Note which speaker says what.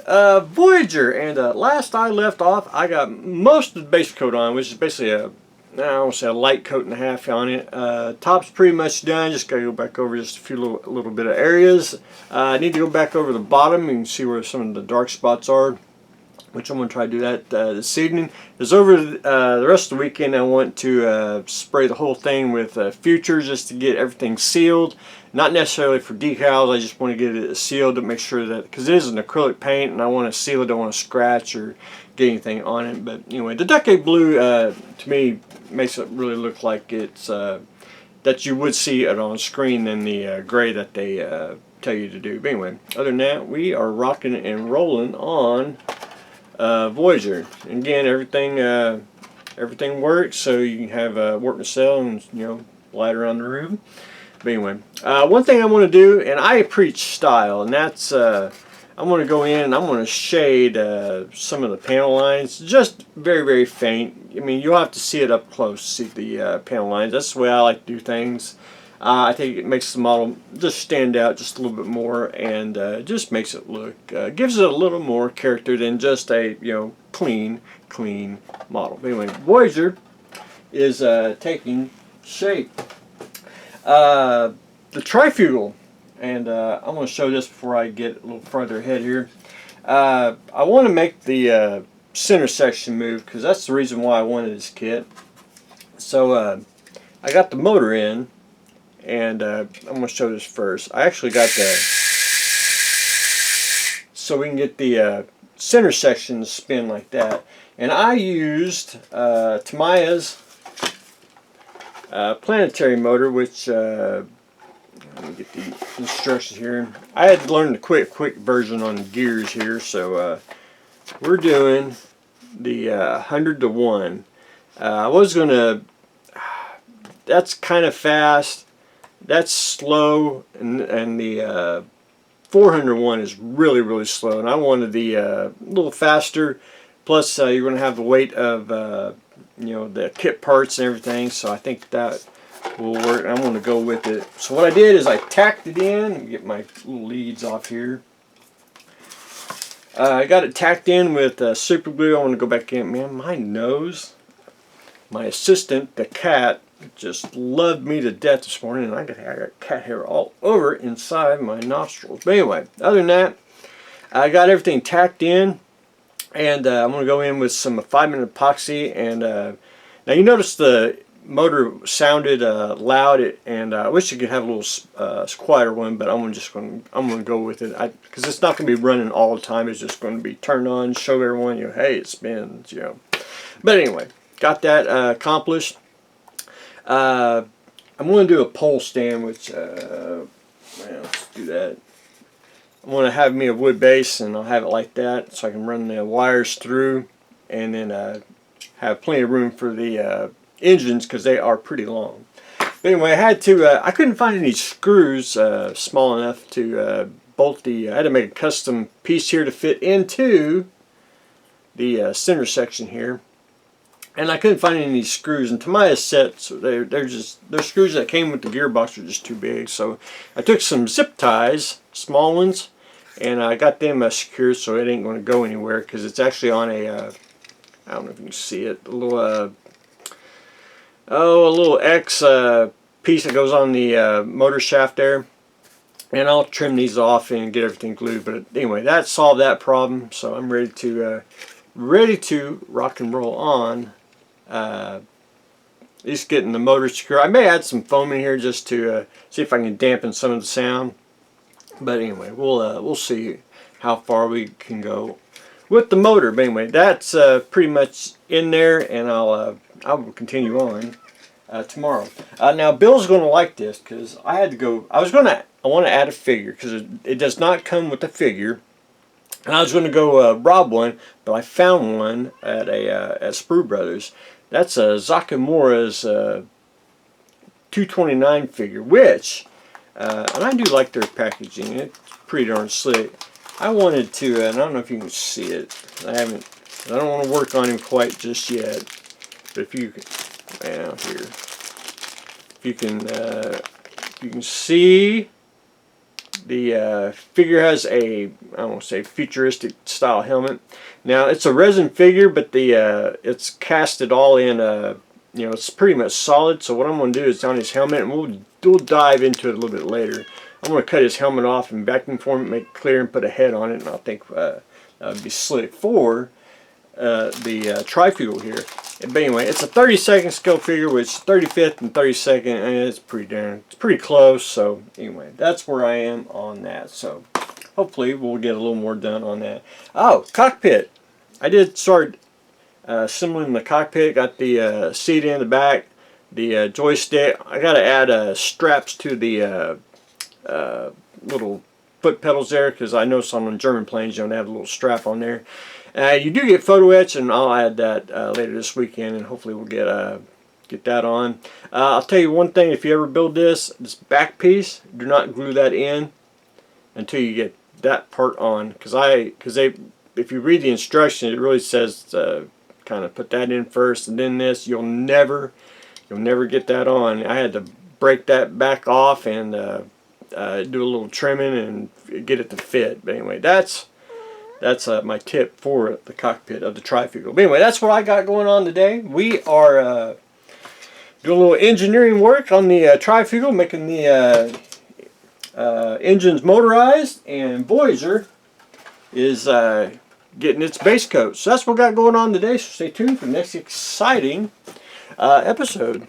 Speaker 1: Voyager, and last I left off, I got most of the base coat on, which is basically I don't say a light coat and a half on it. Top's pretty much done. Just gotta go back over just a few little bit of areas. I need to go back over the bottom and see where some of the dark spots are, which I'm going to try to do that this evening. Because over the rest of the weekend, I want to spray the whole thing with Future just to get everything sealed. Not necessarily for decals, I just want to get it sealed to make sure that, because it is an acrylic paint and I want to seal it, I don't want to scratch or get anything on it. But anyway, the Decade Blue to me makes it really look like it's that you would see it on screen than the gray that they tell you to do. But anyway, other than that, we are rocking and rolling on Voyager. And again, everything works, so you can have a work cell and light around the room. But anyway, one thing I want to do, and I preach style, and that's I'm going to go in and I'm going to shade some of the panel lines, just very, very faint. I mean, you'll have to see it up close, see the panel lines. That's the way I like to do things. I think it makes the model just stand out just a little bit more, and just makes it look, gives it a little more character than just a clean model. But anyway, Voyager is taking shape. The trifugal, and I'm going to show this before I get a little farther ahead here. I want to make the center section move because that's the reason why I wanted this kit. So I got the motor in, and I'm going to show this first. I actually got so we can get the center section to spin like that. And I used Tamiya's planetary motor, which let me get the instructions here. I had to learn the quick version on the gears here, so we're doing the 100 to 1. I was gonna. That's kind of fast. That's slow, and the 401 is really slow. And I wanted the little faster. Plus, you're going to have the weight of the kit parts and everything. So I think that will work. I'm going to go with it. So what I did is I tacked it in. Let me get my little leads off here. I got it tacked in with super glue. I want to go back in. Man, my nose. My assistant, the cat, just loved me to death this morning, and I got cat hair all over inside my nostrils. But anyway, other than that, I got everything tacked in, and I'm going to go in with some 5-minute epoxy. And now you notice the motor sounded loud, and I wish you could have a little quieter one, but I'm going to go with it because it's not going to be running all the time. It's just going to be turned on, show everyone hey, it spins, But anyway. Got that accomplished. I'm going to do a pole stand, which, let's do that. I'm going to have me a wood base, and I'll have it like that so I can run the wires through, and then have plenty of room for the engines because they are pretty long. But anyway, I couldn't find any screws small enough to bolt I had to make a custom piece here to fit into the center section here. And I couldn't find any screws. And Tamiya's sets, they're screws that came with the gearbox are just too big. So I took some zip ties, small ones, and I got them secured so it ain't going to go anywhere because it's actually on a I don't know if you can see it, a little X piece that goes on the motor shaft there. And I'll trim these off and get everything glued. But anyway, that solved that problem. So I'm ready to rock and roll on. Just getting the motor secure. I may add some foam in here just to see if I can dampen some of the sound. But anyway, we'll see how far we can go with the motor. But anyway, that's pretty much in there, and I will continue on tomorrow. Now Bill's going to like this because I had to go. I want to add a figure because it does not come with a figure. And I was going to go rob one, but I found one at at Sprue Brothers. That's a Zakamura's 229 figure, which, and I do like their packaging. It's pretty darn slick. I wanted to, and I don't know if you can see it. I don't want to work on him quite just yet. But if you can, if you can see The figure has a, I won't say futuristic style helmet. Now it's a resin figure, but it's casted all in, you know, it's pretty much solid. So what I'm going to do is on his helmet, and we'll dive into it a little bit later. I'm going to cut his helmet off and vacuum form it, make it clear, and put a head on it, and I think that would be slick for the trifugal here. But anyway, it's a 32nd scale figure, which 35th and 32nd, and it's pretty close. So anyway, that's where I am on that. So hopefully we'll get a little more done on that. Oh, cockpit. I did start assembling the cockpit. Got the seat in the back, the joystick. I got to add straps to the little foot pedals there, because I noticed on German planes you don't have a little strap on there. You do get photo etch, and I'll add that later this weekend, and hopefully we'll get that on. I'll tell you one thing: if you ever build this back piece, do not glue that in until you get that part on, because if you read the instructions, it really says kind of put that in first and then this. You'll never get that on. I had to break that back off and do a little trimming and get it to fit. But anyway, that's my tip for the cockpit of the trifugal. But anyway, that's what I got going on today. We are doing a little engineering work on the trifugal, making the engines motorized, and Voyager is getting its base coat. So that's what we got going on today. So stay tuned for the next exciting episode.